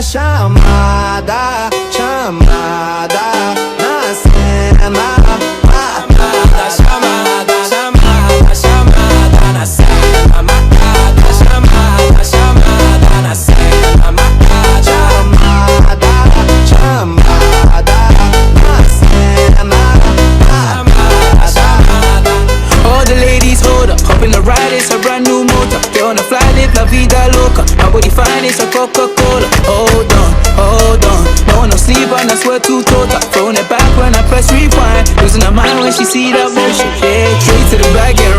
chamada, chamada na cena. Chamada, chamada, chamada, chamada na cena. Marcada, chamada, chamada na cena. Marcada, chamada, chamada na cena. Chamada, chamada. All the ladies hold up, hop in the ride, it's a brand new motor. Get on the fly, live la vida loca. My body fine, it's a Coca-Cola. Hold on, hold on. No one no sleep and I swear to total. Throwing it back when I press rewind. Losing her mind when she see that motion. Yeah, straight to the back, get